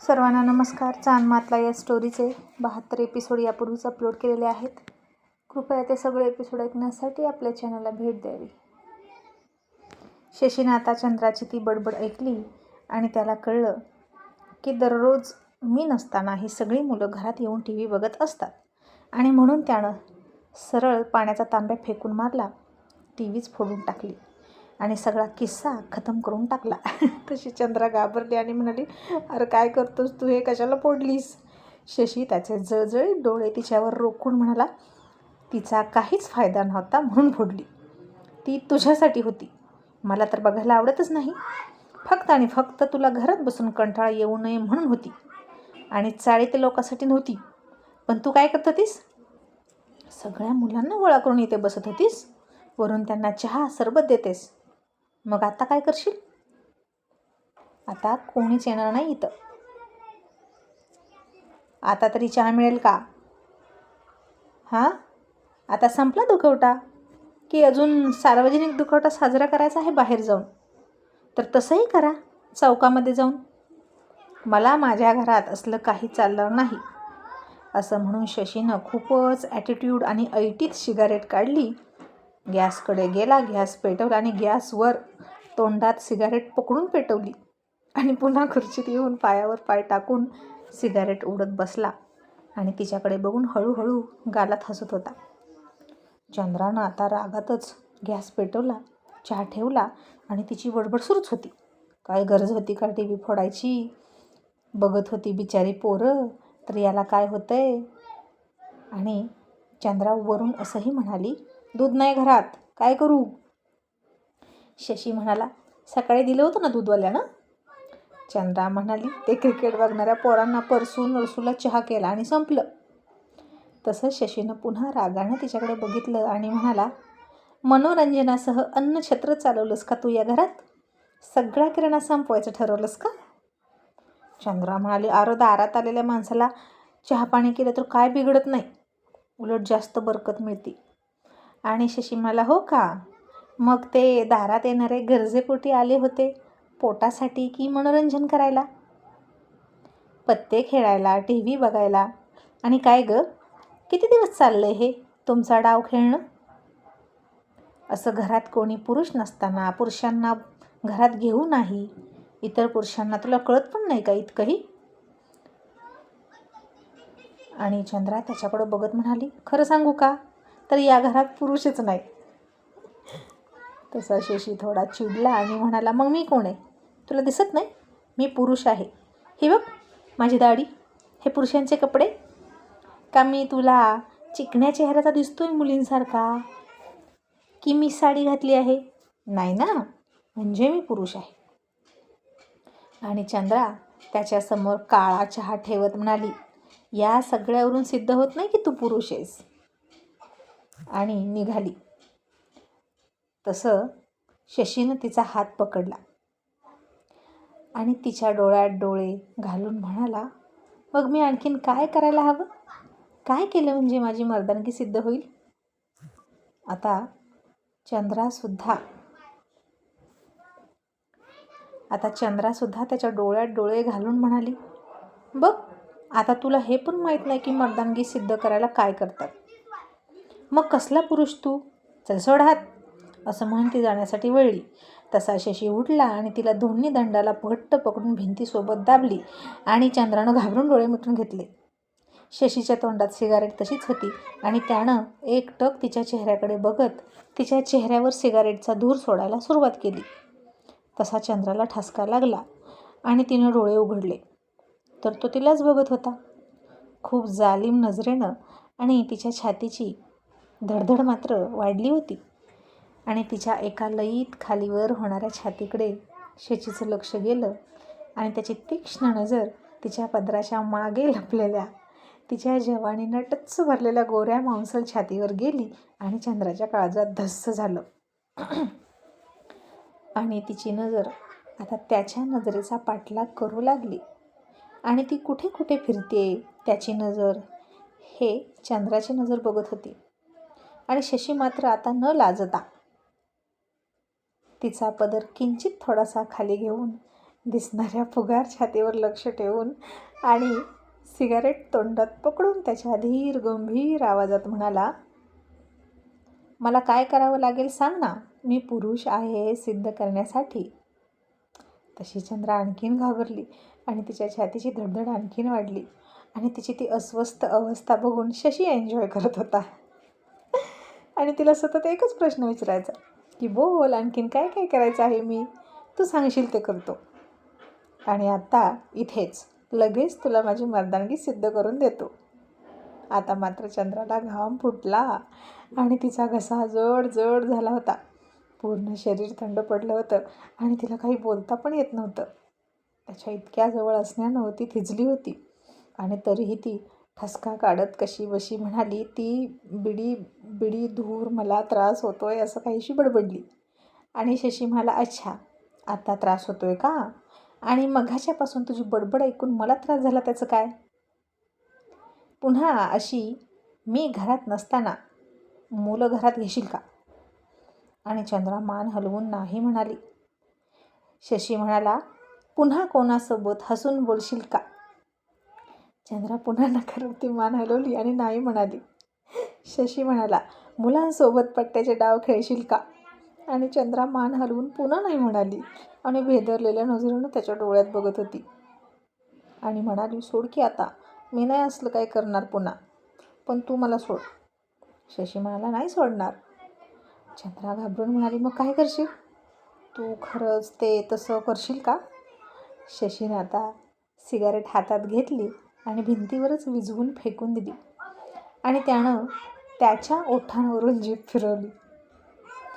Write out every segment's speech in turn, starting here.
सर्वांना नमस्कार. चांदमातला या स्टोरीचे 72 एपिसोड यापूर्वीच अपलोड केलेले आहेत. कृपया ते सगळे एपिसोड ऐकण्यासाठी आपल्या चॅनलला भेट द्यावी. शशीने आता चंद्राची ती बडबड ऐकली आणि त्याला कळलं की दररोज मी नसताना ही सगळी मुलं घरात येऊन TV बघत असतात आणि म्हणून त्यानं सरळ पाण्याचा तांब्या फेकून मारला, TVच फोडून टाकली आणि सगळा किस्सा खतम करून टाकला. तशी चंद्रा घाबरली आणि म्हणाली, अरे काय करतोस तू, हे कशाला फोडलीस? शशी त्याचे जळजळीत डोळे तिच्यावर रोखून म्हणाला, तिचा काहीच फायदा नव्हता म्हणून फोडली. ती तुझ्यासाठी होती. मला तर बघायला आवडतच नाही. फक्त आणि फक्त तुला घरात बसून कंटाळा येऊ नये म्हणून होती आणि चाळीत लोकांसाठी नव्हती. पण तू काय करत होतीस? सगळ्या मुलांना गोळा करून इथे बसत होतीस, वरून त्यांना चहा सरबत देतेस. मग आता काय करशील? आता कोणीच येणार नाही इथं. आता तरी चहा मिळेल का? हां, आता संपला दुखवटा की अजून सार्वजनिक दुखवटा साजरा करायचा आहे बाहेर जाऊन? तर तसंही करा, चौकामध्ये जाऊन. मला माझ्या घरात असलं काही चालणार नाही. असं म्हणून शशीनं खूपच ॲटिट्यूड आणि ऐटीत सिगारेट काढली. गॅसकडे गेला, गॅस पेटवला आणि गॅसवर तोंडात सिगारेट पकडून पेटवली आणि पुन्हा खुर्चीत येऊन पायावर पाय टाकून सिगारेट उडत बसला आणि तिच्याकडे बघून हळूहळू गालात हसत होता. चंद्रानं आता रागातच गॅस पेटवला, चहा ठेवला आणि तिची बडबड सुरूच होती. काय गरज होती का TV फोडायची? बघत होती बिचारी पोरं, तर याला काय होतंय? आणि चंद्रा वरून असंही म्हणाली, दूध नाही घरात, काय करू? शशी म्हणाला, सकाळी दिलं होतं ना दूधवाल्यानं. चंद्रा म्हणाली, ते क्रिकेट बघणाऱ्या पोरांना परसू नरसूला चहा केला आणि संपलं. तसं शशीनं पुन्हा रागानं तिच्याकडे बघितलं आणि म्हणाला, मनोरंजनासह अन्नछत्र चालवलंस का तू या घरात? सगळ्या किराणा संपवायचं ठरवलंस का? चंद्रा म्हणाली, अरे दारात आलेल्या माणसाला चहा पाणी केलं तर काय बिघडत नाही, उलट जास्त बरकत मिळते. आणि शशी म्हणाला, हो का? मग ते दारात येणारे गरजेपोटी आले होते, पोटासाठी की मनोरंजन करायला? पत्ते खेळायला, TV बघायला? आणि काय गं, किती दिवस चाललंय हे तुमचा डाव खेळणं? असं घरात कोणी पुरुष नसताना पुरुषांना घरात घेऊ नाही, इतर पुरुषांना तुला कळत पण नाही का इतकंही? आणि चंद्रा त्याच्याकडे बघत म्हणाली, खरं सांगू का, तर या घरात पुरुषच नाही. तसा शशी थोडा चिडला आणि म्हणाला, मग मी कोण आहे? तुला दिसत नाही मी पुरुष आहे? हे बघ माझी दाढी, हे पुरुषांचे कपडे. का मी तुला चिकण्या चेहऱ्याचा दिसतोय मुलींसारखा? की मी साडी घातली आहे? नाही ना, म्हणजे मी पुरुष आहे. आणि चंद्रा त्याच्यासमोर काळा चहा ठेवत म्हणाली, या सगळ्यावरून सिद्ध होत नाही की तू पुरुष आहेस. आणि निघाली. तसं शशीनं तिचा हात पकडला आणि तिच्या डोळ्यात डोळे घालून म्हणाला, मग मी आणखीन काय करायला हवं? काय केलं म्हणजे माझी मर्दानगी सिद्ध होईल? आता चंद्रासुद्धा त्याच्या डोळ्यात डोळे घालून म्हणाली, बघ आता तुला हे पण माहीत नाही की मर्दानगी सिद्ध करायला काय करतात. मग कसला पुरुष तू? चल सोड हात. असं म्हणून ती जाण्यासाठी वळली. तसा शशी उठला आणि तिला दोन्ही दंडाला घट्ट पकडून भिंतीसोबत दाबली आणि चंद्रानं घाबरून डोळे मिटून घेतले. शशीच्या तोंडात सिगारेट तशीच होती आणि त्यानं एकटक तिच्या चेहऱ्याकडे बघत तिच्या चेहऱ्यावर सिगारेटचा धूर सोडायला सुरुवात केली. तसा चंद्राला ठसका लागला आणि तिनं डोळे उघडले तर तो तिलाच बघत होता, खूप जालिम नजरेनं. आणि तिच्या छातीची धडधड मात्र वाढली होती आणि तिच्या एका लयीत खालीवर होणाऱ्या छातीकडे शशीचं लक्ष गेलं आणि त्याची तीक्ष्ण नजर तिच्या पदराच्या मागे लपलेल्या तिच्या जवानीनं टच्च भरलेल्या गोऱ्या मांसल छातीवर गेली आणि चंद्राच्या काळजात धस्स झालं. आणि तिची नजर आता त्याच्या नजरेचा पाठलाग करू लागली आणि ती कुठे कुठे फिरते त्याची नजर हे चंद्राची नजर बघत होती. आणि शशी मात्र आता न लाजता तिचा पदर किंचित थोडासा खाली घेऊन दिसणाऱ्या फुगार छातीवर लक्ष ठेवून आणि सिगारेट तोंडात पकडून त्याच्या धीर गंभीर आवाजात म्हणाला, मला काय करावं लागेल सांग ना, मी पुरुष आहे हे सिद्ध करण्यासाठी. तशी चंद्रा आणखीन घाबरली आणि तिच्या छातीची धडधड आणखीन वाढली आणि तिची ती अस्वस्थ अवस्था बघून शशी एन्जॉय करत होता. आणि तिला सतत एकच प्रश्न विचारायचा की बोल, आणखीन काय काय करायचं आहे, मी तू सांगशील ते करतो. आणि आता इथेच लगेच तुला माझी मर्दानगी सिद्ध करून देतो. आता मात्र चंद्राला घाम फुटला आणि तिचा घसा जड जड झाला होता. पूर्ण शरीर थंड पडलं होतं आणि तिला काही बोलता पण येत नव्हतं. त्याच्या इतक्या जवळ असण्यानं ती थिजली होती आणि तरीही ती ठसका काढत कशी बशी म्हणाली, ती बिडी बिडी धूर, मला त्रास होतोय असं काहीशी बडबडली. आणि शशी म्हणाला, अच्छा आता त्रास होतोय का? आणि मघाच्यापासून तुझी बडबड ऐकून मला त्रास झाला त्याचं काय? पुन्हा अशी मी घरात नसताना मुलं घरात घेशील का? आणि चंद्रा मान हलवून नाही म्हणाली. शशी म्हणाला, पुन्हा कोणासोबत हसून बोलशील का? चंद्रा पुन्हा नकारार्थी मान हलवली आणि नाही म्हणाली. शशी म्हणाला, मुलांसोबत पट्ट्याचे डाव खेळशील का? आणि चंद्रा मान हलवून पुन्हा नाही म्हणाली आणि भेदरलेल्या नजरेनं त्याच्या डोळ्यात बघत होती आणि म्हणाली, सोड की आता, मी नाही असलं काय करणार पुन्हा, पण तू मला सोड. शशी म्हणाला, नाही सोडणार. चंद्रा घाबरून म्हणाली, मग काय करशील? तू खरंच ते तसं करशील का? शशीने आता सिगारेट हातात घेतली आणि भिंतीवरच विझवून फेकून दिली आणि त्यानं त्याच्या ओठांवरून जीभ फिरवली.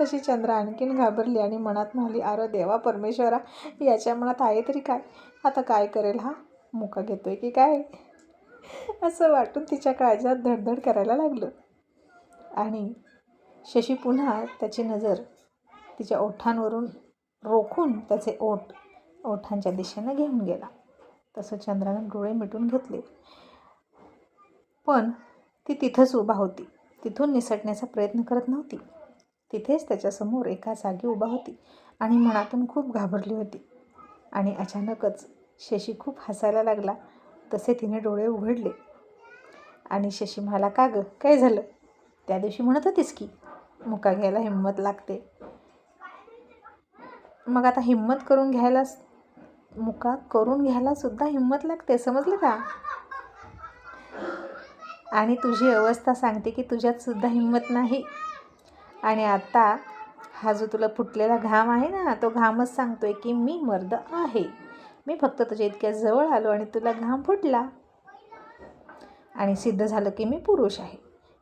तशी चंद्रा आणखीन घाबरली आणि मनात म्हणाली, अरे देवा परमेश्वरा, याच्या मनात आहे तरी काय? आता काय करेल हा? मुका घेतोय की काय? असं वाटून तिच्या काळजात धडधड करायला लागलं. आणि शशी पुन्हा त्याची नजर तिच्या ओठांवरून रोखून त्याचे ओठांच्या दिशेनं घेऊन गेला. तसं चंद्रानं डोळे मिटून घेतले, पण ती तिथंच उभा होती. तिथून निसटण्याचा प्रयत्न करत नव्हती. तिथेच त्याच्यासमोर एका जागी उभा होती आणि मनातून खूप घाबरली होती. आणि अचानकच शशी खूप हसायला लागला. तसे तिने डोळे उघडले आणि शशी म्हणाला, का गं, काय झालं? त्या दिवशी म्हणत होतीस की मुका घ्यायला हिंमत लागते, मग आता मुका करून घ्यायला सुद्धा हिंमत लागते, समजलं का? आणि तुझी अवस्था सांगते की तुझ्यात सुद्धा हिंमत नाही. आणि आता हा जो तुला फुटलेला घाम आहे ना, तो घामच सांगतोय की मी मर्द आहे. मी फक्त तुझ्या इतक्या जवळ आलो आणि तुला घाम फुटला आणि सिद्ध झालं की मी पुरुष आहे.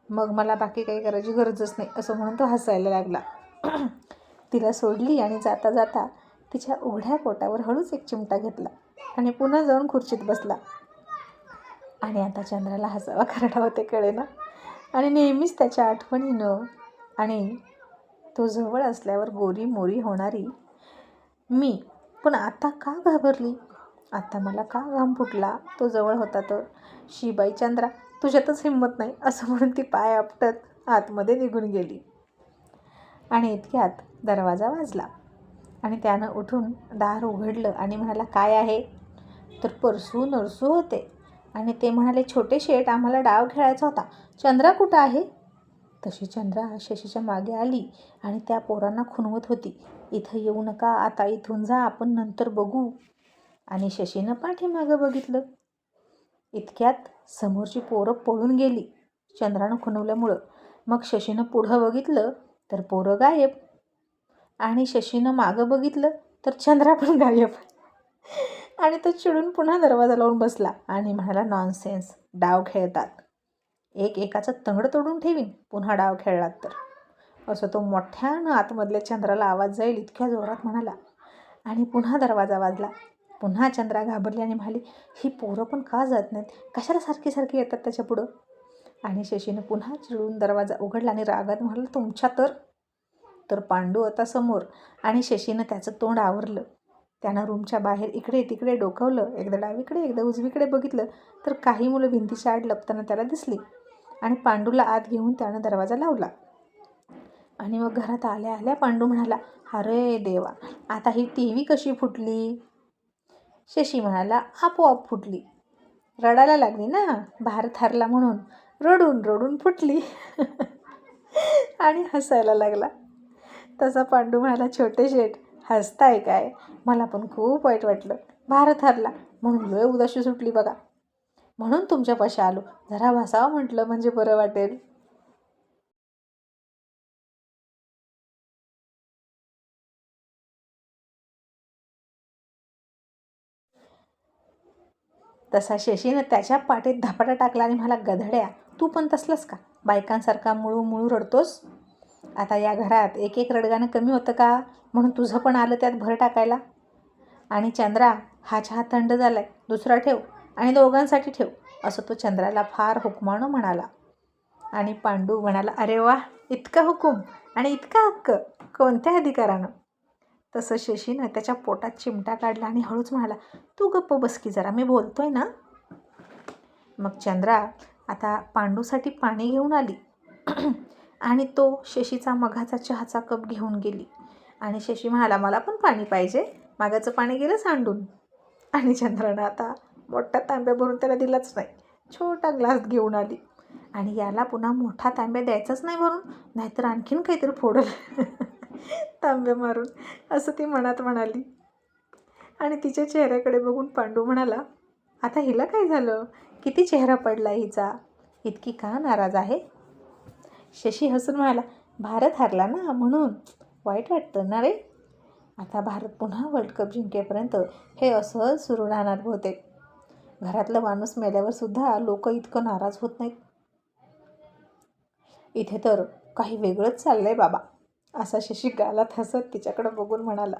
मग मला बाकी काही करायची गरजच नाही, असं म्हणून तो हसायला लागला. तिला सोडली आणि जाता जाता तिच्या उघड्या पोटावर हळूच एक चिमटा घेतला आणि पुन्हा जाऊन खुर्चीत बसला. आणि आता चंद्राला हसावा खरडावा ते कळेना आणि नेहमीच त्याच्या आठवणीनं आणि तो जवळ असल्यावर गोरी मोरी होणारी मी पण आता का घाबरली? आता मला का घाम फुटला? तो जवळ होता तर. शिबाई चंद्रा, तुझ्यातच हिंमत नाही, असं म्हणून ती पाय आपटत आतमध्ये निघून गेली. आणि इतक्यात दरवाजा वाजला आणि त्यानं उठून दार उघडलं आणि म्हणाला, काय आहे? तर परसू नरसू होते आणि ते म्हणाले, छोटे शेठ, आम्हाला डाव खेळायचा होता, चंद्रा कुठं आहे? तशी चंद्रा शशीच्या मागे आली आणि त्या पोरांना खुणवत होती, इथं येऊ नका, आता इथून जा, आपण नंतर बघू. आणि शशीनं पाठीमागं बघितलं. इतक्यात समोरची पोरं पळून गेली चंद्रानं खुणवल्यामुळं. मग शशीनं पुढं बघितलं तर पोरं गायब आणि शशीनं मागं बघितलं तर चंद्रा पण गायब. आणि तो चिडून पुन्हा दरवाजा लावून बसला आणि म्हणाला, नॉनसेन्स, डाव खेळतात, एकाचं तंगड तोडून ठेवीन पुन्हा डाव खेळलात तर, असं तो मोठ्यानं आतमधल्या चंद्राला आवाज जाईल इतक्या जोरात म्हणाला. आणि पुन्हा दरवाजा वाजला. पुन्हा चंद्रा घाबरली आणि म्हणाली, ही पोरं पण का जात नाहीत, कशाला सारखी सारखी येतात त्याच्या पुढं? आणि शशीनं पुन्हा चिडून दरवाजा उघडला आणि रागात म्हणाला, तुमच्या तर पांडू होता समोर आणि शशीनं त्याचं तोंड आवरलं. त्यानं रूमच्या बाहेर इकडे तिकडे डोकावलं, एकदा डावीकडे एकदा उजवीकडे बघितलं तर काही मुलं भिंतीच्या आड लपताना त्याला दिसली. आणि पांडूला आत घेऊन त्यानं दरवाजा लावला. आणि मग घरात आल्या आल्या पांडू म्हणाला, अरे देवा, आता ही टी व्ही कशी फुटली? शशी म्हणाला आपोआप फुटली. रडायला लागली ना, भारत हरला म्हणून रडून रडून फुटली. आणि हसायला लागला. तसा पांडू म्हणाला छोटे शेठ हसताय काय, मला पण खूप वाईट वाटलं, भारत हरला म्हणून लय उदाशी सुटली बघा, म्हणून तुमच्यापाशी आलो, जरा बसावं म्हटलं म्हणजे बरं वाटेल. तसा शशीनं त्याच्या पाठीत धपाटा टाकला आणि मला गधड्या, तू पण तसलंच का, बायकांसारखा मुळू मुळू रडतोस. आता या घरात एक एक रडगाणं कमी होतं का, म्हणून तुझं पण आलं त्यात भर टाकायला. आणि चंद्रा, हा चहा थंड झालाय, दुसरा ठेव आणि दोघांसाठी ठेव, असं तो चंद्राला फार हुकमानं म्हणाला. आणि पांडू म्हणाला अरे वा, इतका हुकूम आणि इतका हक्क, कोणत्या अधिकारानं. तसं शशीनं त्याच्या पोटात चिमटा काढला आणि हळूच म्हणाला तू गप्प बस की जरा, मी बोलतोय ना. मग चंद्रा आता पांडूसाठी पाणी घेऊन आली. आणि तो शशीचा मघाचा चहाचा कप घेऊन गेली. आणि शशी म्हणाला मला पण पाणी पाहिजे, मागाचं पाणी गेलं सांडून. आणि चंद्रानं आता मोठ्या तांब्या भरून त्याला दिलाच नाही, छोटा ग्लास घेऊन आली. आणि याला पुन्हा मोठा तांब्या द्यायचाच नाही भरून, नाहीतर आणखीन काहीतरी फोडल तांब्या मारून, असं ती मनात म्हणाली. आणि तिच्या चेहऱ्याकडे बघून पांडू म्हणाला आता हिला काय झालं, किती चेहरा पडला हिचा, इतकी का नाराज आहे. शशी हसून म्हणाला भारत हरला ना म्हणून वाईट वाटतं ना रे. आता भारत पुन्हा वर्ल्ड कप जिंकेपर्यंत हे असंच सुरू राहणार बहुतेक. घरातलं माणूस मेल्यावर सुद्धा लोक इतकं नाराज होत नाहीत. इथे तर काही वेगळंच चाललंय बाबा, असा शशी गालात हसत तिच्याकडे बघून म्हणाला.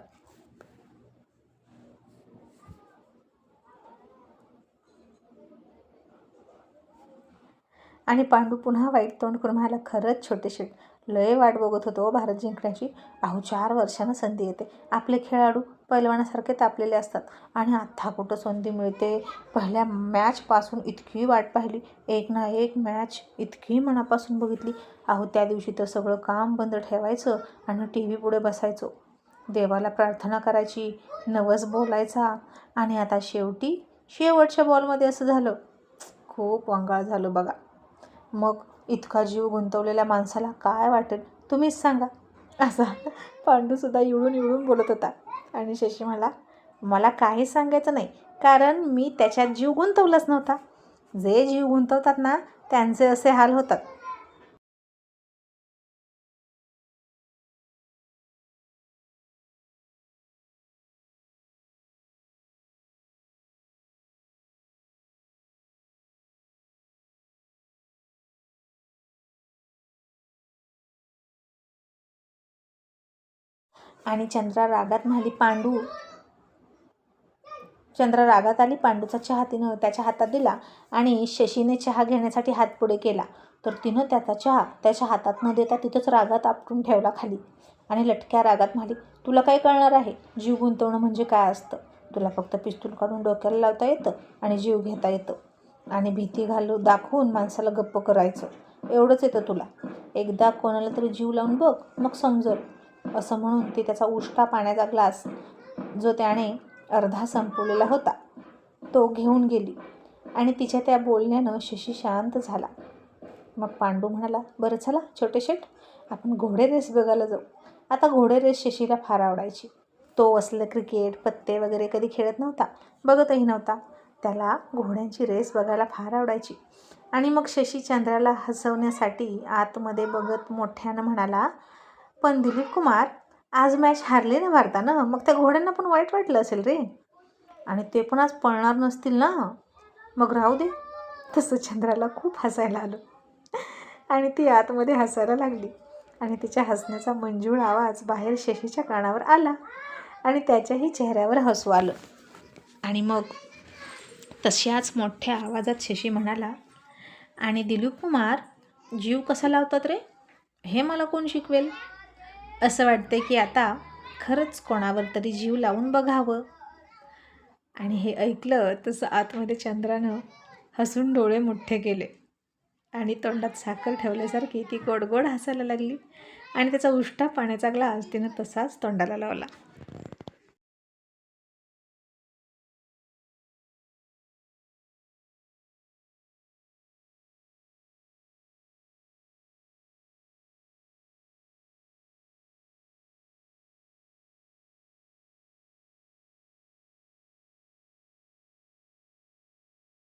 आणि पांडू पुन्हा वाईट तोंड करून म्हणाला खरंच छोटे शेठ, लय वाट बघत होतो भारत जिंकण्याची. अहो 4 वर्षानं संधी येते, आपले खेळाडू पैलवानासारखे तापलेले असतात आणि आत्ता कुठं संधी मिळते. पहिल्या मॅचपासून इतकी वाट पाहिली, एक ना एक मॅच इतकी मनापासून बघितली. अहो त्या दिवशी तर सगळं काम बंद ठेवायचं आणि टी व्ही पुढे बसायचो, देवाला प्रार्थना करायची, नवस बोलायचा. आणि आता शेवटच्या बॉलमध्ये असं झालं, खूप वंगाळ झालं बघा. मग इतका जीव गुंतवलेल्या माणसाला काय वाटेल तुम्हीच सांगा. असा पांडूसुद्धा इवळून इवळून बोलत होता. आणि शशी म्हणाला मला काहीच सांगायचं नाही, कारण मी त्याच्यात जीव गुंतवलाच नव्हता. जे जीव गुंतवतात ना त्यांचे असे हाल होतात. आणि चंद्रा रागात आली. पांडूचा चहा तिनं त्याच्या हातात दिला आणि शशीने चहा घेण्यासाठी हात पुढे केला, तर तिनं त्याचा चहा त्याच्या हातात न देता तिथंच रागात आपटून ठेवला खाली. आणि लटक्या रागात म्हणाली तुला काय कळणार आहे, जीव गुंतवणं म्हणजे काय असतं. तुला फक्त पिस्तूल काढून डोक्याला लावता येतं आणि जीव घेता येतं आणि भीती दाखवून माणसाला गप्प करायचं, एवढंच येतं तुला. एकदा कोणाला तरी जीव लावून बघ, मग समजल. असं म्हणून ती त्याचा उष्टा पाण्याचा ग्लास, जो त्याने अर्धा संपवलेला होता, तो घेऊन गेली. आणि तिच्या त्या बोलण्यानं शशी शांत झाला. मग पांडू म्हणाला बरं चला छोटे शेठ, आपण घोडे रेस बघायला जाऊ. आता घोडे रेस शशीला फार आवडायची. तो असलं क्रिकेट पत्ते वगैरे कधी खेळत नव्हता, बघतही नव्हता. त्याला घोड्यांची रेस बघायला फार आवडायची. आणि मग शशी चंद्राला हसवण्यासाठी आतमध्ये बघत मोठ्यानं म्हणाला पण दिलीप कुमार, आज मॅच हारली ना भारतानं, मग त्या घोड्यांना पण वाईट वाटलं असेल रे, आणि ते पण आज पळणार नसतील ना, मग राहू दे. तसं चंद्राला खूप हसायला आलं आणि ती आतमध्ये हसायला लागली. आणि तिच्या हसण्याचा मंजूळ आवाज बाहेर शशीच्या कानावर आला आणि त्याच्याही चेहऱ्यावर हसू आलं. आणि मग तशाच मोठ्या आवाजात शशी म्हणाला आणि दिलीप कुमार, जीव कसा लावतात रे, हे मला कोण शिकवेल. असं वाटते की आता खरंच कोणावर तरी जीव लावून बघावं. आणि हे ऐकलं तसं आतमध्ये चंद्रानं हसून डोळे मोठे केले आणि तोंडात साखर ठेवल्यासारखी ती गोड गोड हसायला लागली. आणि त्याचा उष्टा पाण्याचा ग्लास तिनं तसाच तोंडाला लावला.